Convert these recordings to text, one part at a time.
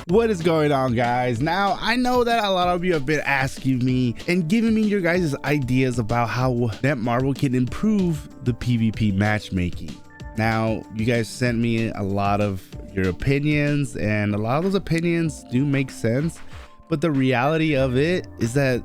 What is going on, guys? Now, I know that a lot of you have been asking me and giving me your guys' ideas about how Netmarble can improve the PvP matchmaking. Now, you guys sent me a lot of your opinions, and a lot of those opinions do make sense, but the reality of it is that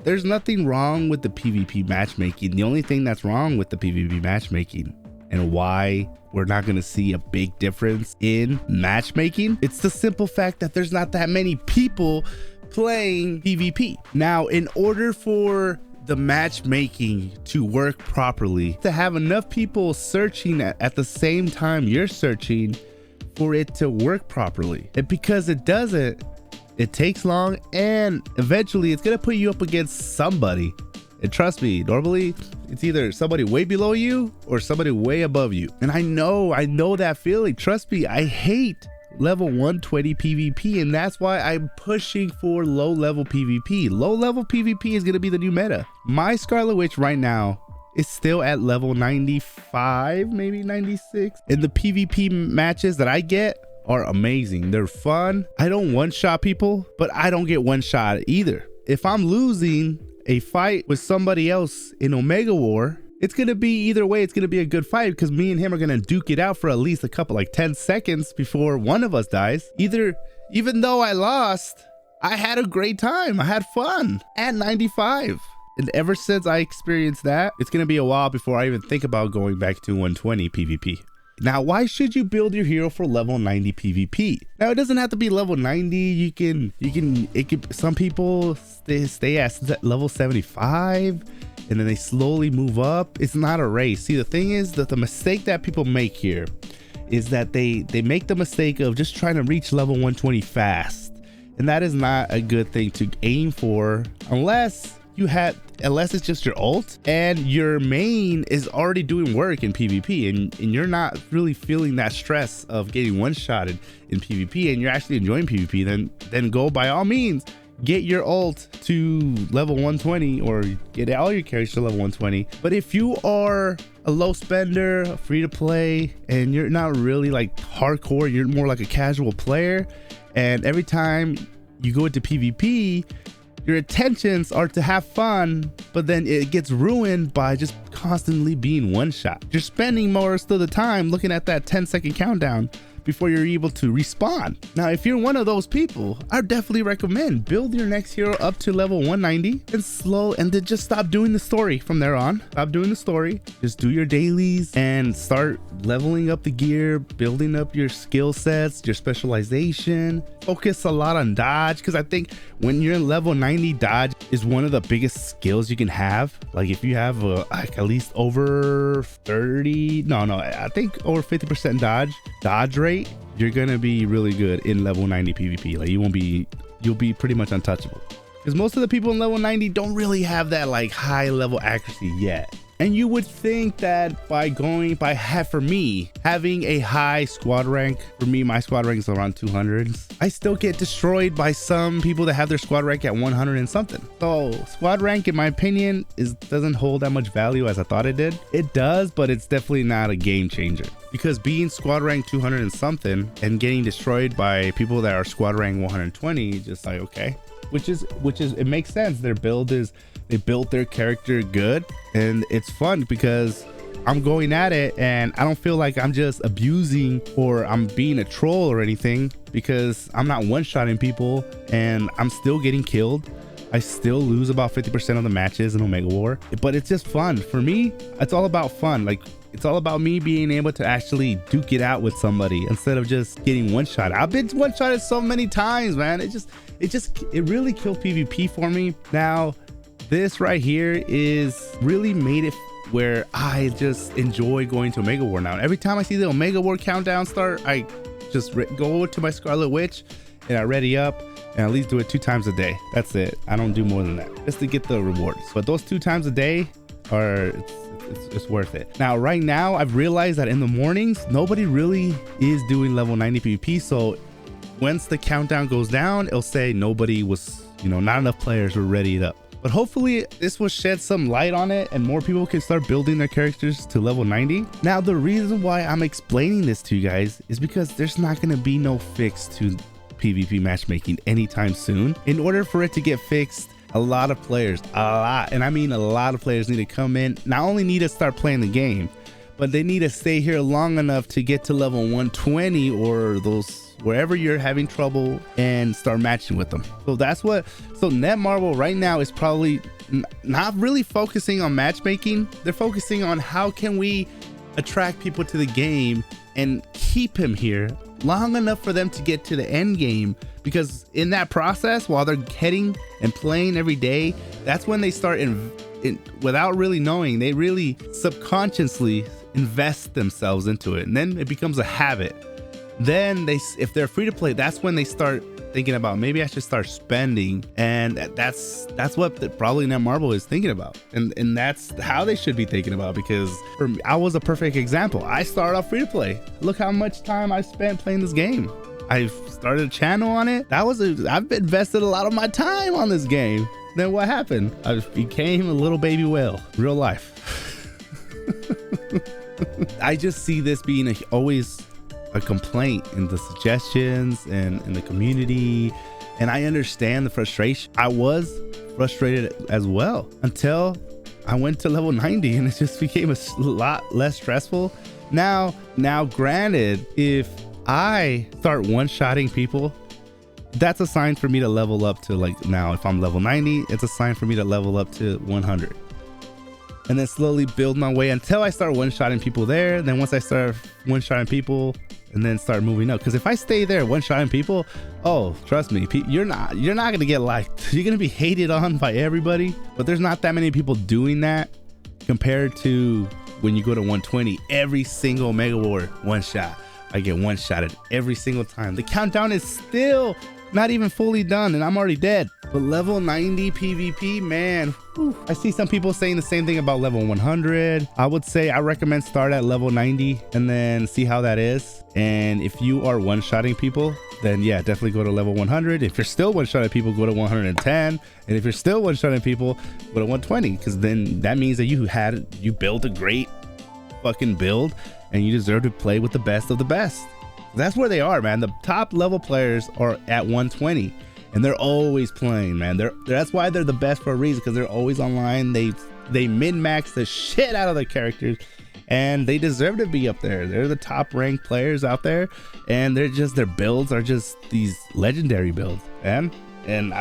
there's nothing wrong with the PvP matchmaking. The only thing that's wrong with the PvP matchmaking and why we're not going to see a big difference in matchmaking, it's the simple fact that there's not that many people playing PvP. Now, in order for the matchmaking to work properly, to have enough people searching at the same time you're searching for it to work properly, and because it doesn't, it takes long, and eventually it's gonna put you up against somebody. And trust me, normally it's either somebody way below you or somebody way above you. And I know that feeling. Trust me, I hate level 120 PvP, and that's why I'm pushing for low level PvP. Low level PvP is gonna be the new meta. My Scarlet Witch right now is still at level 95, maybe 96. And the PvP matches that I get are amazing. They're fun. I don't one-shot people, but I don't get one-shot either. If I'm losing a fight with somebody else in Omega War, it's gonna be either way, it's gonna be a good fight, because me and him are gonna duke it out for at least a couple, like 10 seconds before one of us dies. Even though I lost, I had a great time. I had fun at 95. And ever since I experienced that, it's gonna be a while before I even think about going back to 120 PvP. Now, why should you build your hero for level 90 PvP? Now, it doesn't have to be level 90. Some people stay at level 75 and then they slowly move up. It's not a race. See, the thing is that the mistake that people make here is that they make the mistake of just trying to reach level 120 fast. And that is not a good thing to aim for unless it's just your ult and your main is already doing work in PvP, and you're not really feeling that stress of getting one-shotted in PvP, and you're actually enjoying PvP, then go by all means, get your ult to level 120 or get all your characters to level 120. But if you are a low spender, free to play, and you're not really like hardcore, you're more like a casual player, and every time you go into PvP, your intentions are to have fun, but then it gets ruined by just constantly being one shot. You're spending most of the time looking at that 10-second countdown before you're able to respawn. Now, if you're one of those people, I definitely recommend build your next hero up to level 190 and then just stop doing the story from there on. Stop doing the story, just do your dailies and start leveling up the gear, building up your skill sets, your specialization. Focus a lot on dodge, because I think when you're in level 90, dodge is one of the biggest skills you can have. Like if you have like at least over 30, I think over 50% dodge rate, you're gonna be really good in level 90 PvP. Like you'll be pretty much untouchable, because most of the people in level 90 don't really have that like high level accuracy yet. And you would think that for me, having a high squad rank, for me, my squad rank is around 200s. I still get destroyed by some people that have their squad rank at 100 and something. So squad rank, in my opinion, doesn't hold that much value as I thought it did. It does, but it's definitely not a game changer, because being squad rank 200 and something and getting destroyed by people that are squad rank 120, just like, okay. Which is it makes sense. They built their character good, and it's fun because I'm going at it and I don't feel like I'm just abusing or I'm being a troll or anything, because I'm not one-shotting people and I'm still getting killed. I still lose about 50% of the matches in Omega War, but it's just fun. For me, it's all about fun. Like, it's all about me being able to actually duke it out with somebody instead of just getting one-shot. I've been one-shotted so many times, man. It really killed PvP for me. Now, this right here is really made it where I just enjoy going to Omega War now. Every time I see the Omega War countdown start, I just go over to my Scarlet Witch and I ready up, and at least do it 2 times a day. That's it. I don't do more than that, just to get the rewards. But those 2 times a day it's worth it. Now, right now, I've realized that in the mornings, nobody really is doing level 90 PvP. So once the countdown goes down, it'll say nobody was, not enough players were readied up. But hopefully this will shed some light on it and more people can start building their characters to level 90. Now, the reason why I'm explaining this to you guys is because there's not going to be no fix to PvP matchmaking anytime soon. In order for it to get fixed, a lot of players, and I mean a lot of players, need to come in, not only need to start playing the game, but they need to stay here long enough to get to level 120 or those wherever you're having trouble and start matching with them. So that's what, so Netmarble right now is probably not really focusing on matchmaking. They're focusing on how can we attract people to the game and keep him here long enough for them to get to the end game, because in that process, while they're heading and playing every day, that's when they start without really knowing, they really subconsciously invest themselves into it, and then it becomes a habit. Then if they're free to play, that's when they start thinking about, maybe I should start spending, and that's what probably Netmarble is thinking about, and that's how they should be thinking about, because I was a perfect example. I started off free to play. Look how much time I spent playing this game. I've started a channel on it. I've invested a lot of my time on this game. Then what happened? I became a little baby whale, real life. I just see this being always a complaint in the suggestions and in the community, and I understand the frustration. I was frustrated as well until I went to level 90, and it just became a lot less stressful. Now granted, if I start one-shotting people, that's a sign for me to level up to, like, now if I'm level 90, it's a sign for me to level up to 100, and then slowly build my way until I start one-shotting people there. Then once I start one-shotting people, and then start moving up, because if I stay there one-shotting people, oh, trust me, you're not gonna get liked. You're gonna be hated on by everybody. But there's not that many people doing that compared to when you go to 120. Every single Mega War one shot, I get one-shotted every single time. The countdown is still not even fully done, and I'm already dead. But level 90 PvP, man, whew. I see some people saying the same thing about level 100. I would say I recommend start at level 90 and then see how that is. And if you are one-shotting people, then yeah, definitely go to level 100. If you're still one-shotting people, go to 110. And if you're still one-shotting people, go to 120, because then that means that you built a great fucking build, and you deserve to play with the best of the best. That's where they are, man. The top level players are at 120, and they're always playing, man. That's why they're the best for a reason, because they're always online. They min-max the shit out of their characters, and they deserve to be up there. They're the top ranked players out there, and their builds are just these legendary builds, man. And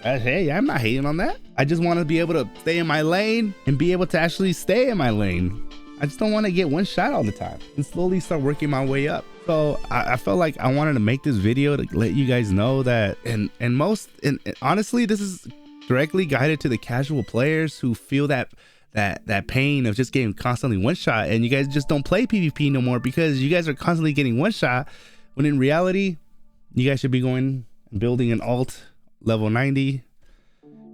hey, I'm not hating on that. I just want to be able to stay in my lane and be able to actually stay in my lane. I just don't want to get one shot all the time, and slowly start working my way up. So I felt like I wanted to make this video to let you guys know that, and honestly, this is directly guided to the casual players who feel that pain of just getting constantly one shot, and you guys just don't play PvP no more because you guys are constantly getting one shot, when in reality, you guys should be going and building an alt level 90.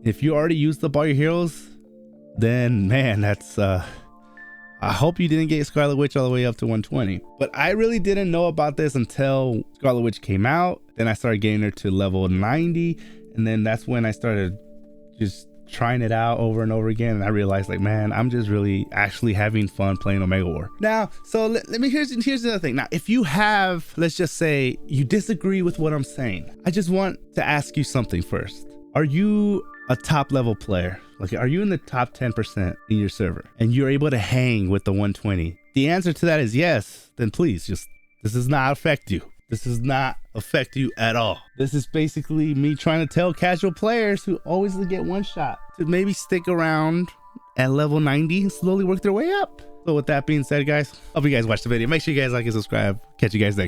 If you already used up all your heroes, then man, that's I hope you didn't get Scarlet Witch all the way up to 120. But I really didn't know about this until Scarlet Witch came out. Then I started getting her to level 90. And then that's when I started just trying it out over and over again. And I realized, like, man, I'm just really actually having fun playing Omega War. Now, so let me, here's the other thing. Now, if you have, let's just say you disagree with what I'm saying, I just want to ask you something first. Are you a top level player? Like, are you in the top 10% in your server and you're able to hang with the 120? The answer to that is yes. Then please, this does not affect you. This does not affect you at all. This is basically me trying to tell casual players who always get one shot to maybe stick around at level 90 and slowly work their way up. So with that being said, guys, hope you guys watched the video. Make sure you guys like and subscribe. Catch you guys next.